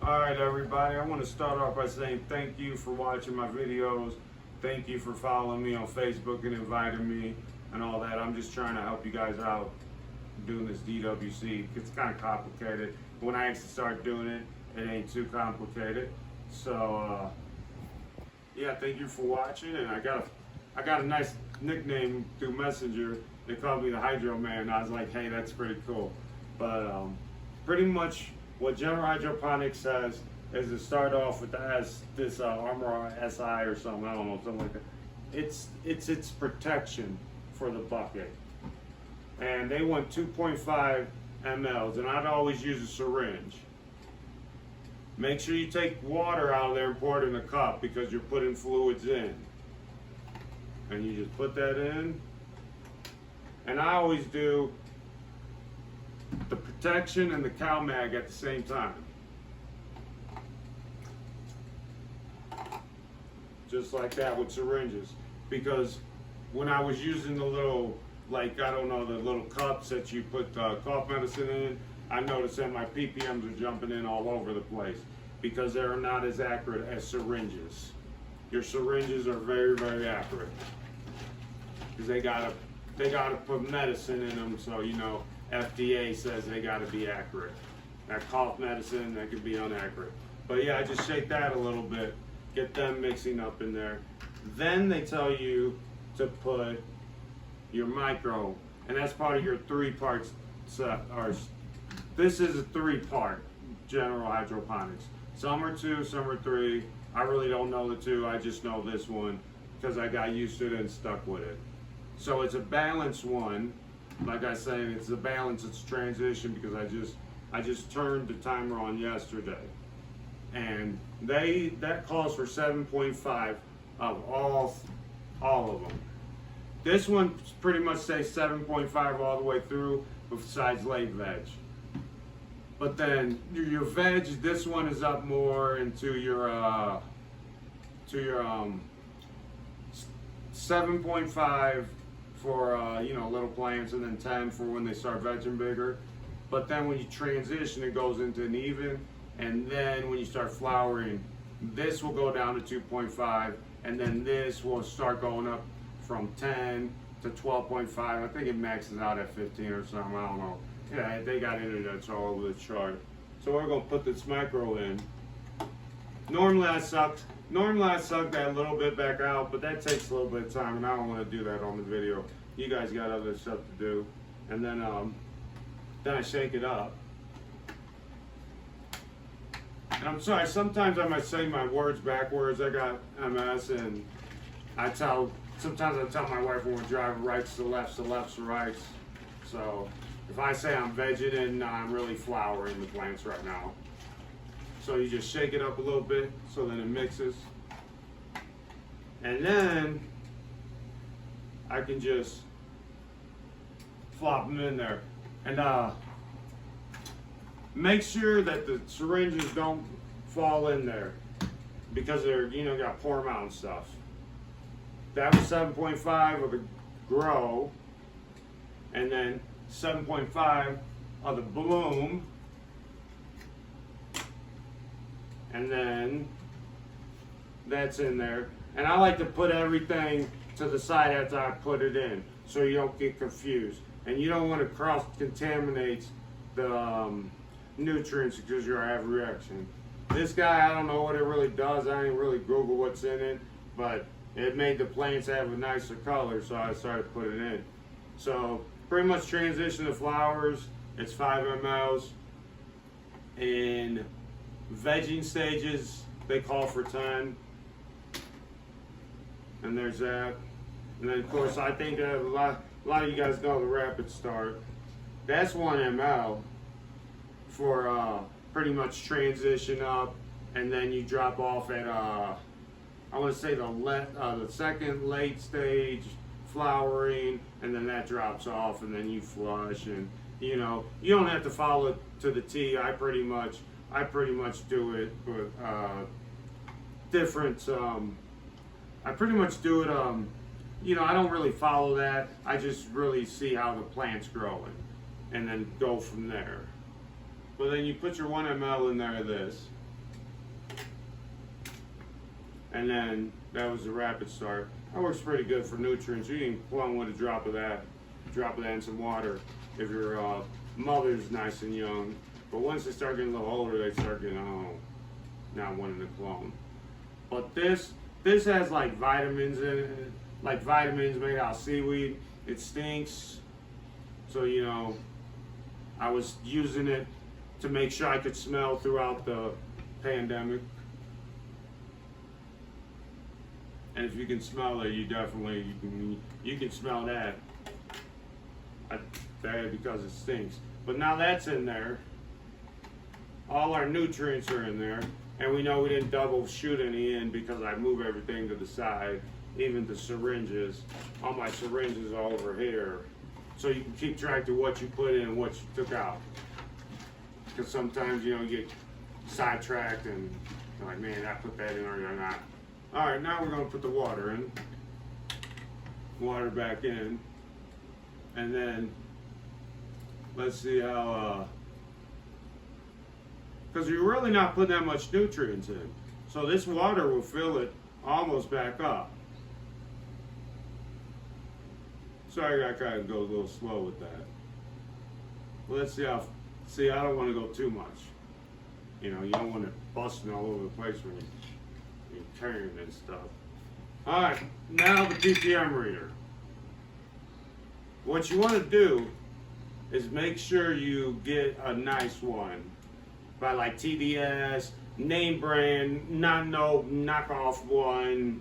Alright everybody, I want to start off by saying thank you for watching my videos. Thank you for following me on Facebook and inviting me and all that. I'm just trying to help you guys out doing this DWC. It's kind of complicated. When I actually start doing it, it ain't too complicated. So yeah, thank you for watching. And I got a nice nickname through Messenger. They called me the Hydro Man. I was like, hey, that's pretty cool. But pretty much what General Hydroponics says is to start off with this Armor SI or something, I don't know, something like that. It's its protection for the bucket. And they want 2.5 mLs, and I'd always use a syringe. Make sure you take water out of there and pour it in a cup because you're putting fluids in. And you just put that in. And I always do the protection and the cow mag at the same time. Just like that with syringes. Because when I was using the little, like, I don't know, the little cups that you put cough medicine in, I noticed that my ppms are jumping in all over the place because they're not as accurate as syringes. Your syringes are very, very accurate because they gotta put medicine in them, so you know FDA says they gotta be accurate. That cough medicine, that could be inaccurate. But yeah, I just shake that a little bit, get them mixing up in there. Then they tell you to put your micro, and that's part of your 3-part set. This is a 3-part General Hydroponics. Some are 2, some are 3. I really don't know the 2, I just know this one because I got used to it and stuck with it. So it's a balanced one. Like I say, it's a balance, it's a transition because I just turned the timer on yesterday. And that calls for 7.5 of all of them. This one pretty much says 7.5 all the way through, besides late veg. But then your veg, this one is up more into your 7.5 for you know, little plants, and then 10 for when they start vegging bigger. But then when you transition, it goes into an even, and then when you start flowering, this will go down to 2.5, and then this will start going up from 10 to 12.5. I think it maxes out at 15 or something, I don't know. Yeah, they got internet all over the chart. So we're gonna put this micro in. Normally I suck that a little bit back out, but that takes a little bit of time, and I don't want to do that on the video. You guys got other stuff to do. And then I shake it up. And I'm sorry, sometimes I might say my words backwards. I got MS, and sometimes I tell my wife when we're driving, rights to lefts to rights. So if I say I'm vegging in, I'm really flowering the plants right now. So you just shake it up a little bit so then it mixes. And then I can just flop them in there. And make sure that the syringes don't fall in there because they're, you know, got to pour them out and stuff. That was 7.5 of the grow, and then 7.5 of the bloom. And then that's in there. And I like to put everything to the side after I put it in so you don't get confused. And you don't want to cross-contaminate the nutrients because you'll have a reaction. This guy, I don't know what it really does. I didn't really Google what's in it, but it made the plants have a nicer color, so I started putting it in. So pretty much transition to flowers, it's 5 mLs. In vegging stages, they call for 10. And there's that. And then of course, I think a lot of you guys know the rapid start. That's 1 mL for pretty much transition up, and then you drop off at I want to say the second late stage flowering, and then that drops off, and then you flush, and you know, you don't have to follow it to the T. I pretty much do it with different. I pretty much do it. You know, I don't really follow that. I just really see how the plant's growing, and then go from there. But then you put your 1 ml in there of this, and then that was the rapid start. That works pretty good for nutrients. You can plumb with a drop of that in some water if your mother's nice and young. But once they start getting a little older, they start getting not wanting to clone. But this has like vitamins in it, like vitamins made out of seaweed. It stinks, so you know, I was using it to make sure I could smell throughout the pandemic. And if you can smell it, you can smell that. Because it stinks. But now that's in there. All our nutrients are in there, and we know we didn't double shoot any in because I move everything to the side, even the syringes. All my syringes are over here, so you can keep track of what you put in and what you took out. Because sometimes you get sidetracked and you're like, man, I put that in or not. All right, now we're gonna put the water in. Water back in, and then let's see how. Because you're really not putting that much nutrients in, so this water will fill it almost back up. Sorry, I kind of go a little slow with that. Well, let's see how. See, I don't want to go too much. You don't want it busting all over the place when you're carrying and stuff. All right, now the ppm reader. What you want to do is make sure you get a nice one by like TDS, name brand, not no knockoff one,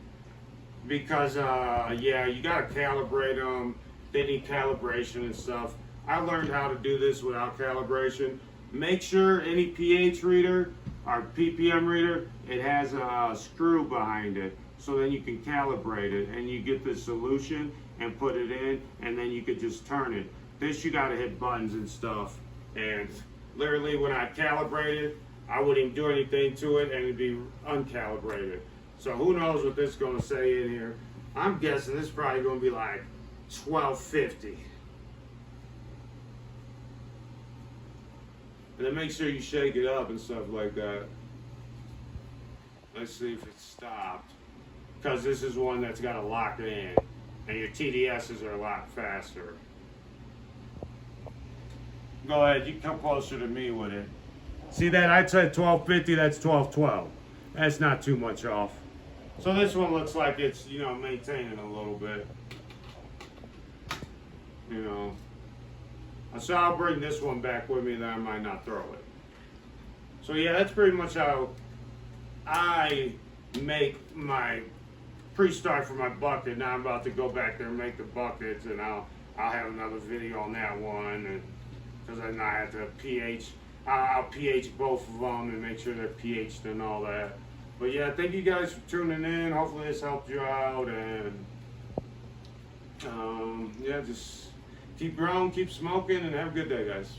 because yeah, you gotta calibrate them. They need calibration and stuff. I learned how to do this without calibration. Make sure any pH reader or ppm reader, it has a screw behind it, so then you can calibrate it and you get the solution and put it in, and then you could just turn it. This you gotta hit buttons and stuff, and literally when I calibrated, I wouldn't even do anything to it and it'd be uncalibrated. So who knows what this is gonna say in here. I'm guessing this is probably gonna be like 1250. And then make sure you shake it up and stuff like that. Let's see if it stopped. Because this is one that's got to lock it in. And your TDSs are a lot faster. Go ahead, you come closer to me with it. See that? I said 1250, that's 1212. That's not too much off. So this one looks like it's, maintaining a little bit. So I'll bring this one back with me, then I might not throw it. So yeah, that's pretty much how I make my pre-start for my bucket. Now I'm about to go back there and make the buckets, and I'll have another video on that one, and because then I have to pH. I'll pH both of them and make sure they're pH'd and all that. But yeah, thank you guys for tuning in. Hopefully this helped you out, and yeah, just keep growing, keep smoking, and have a good day, guys.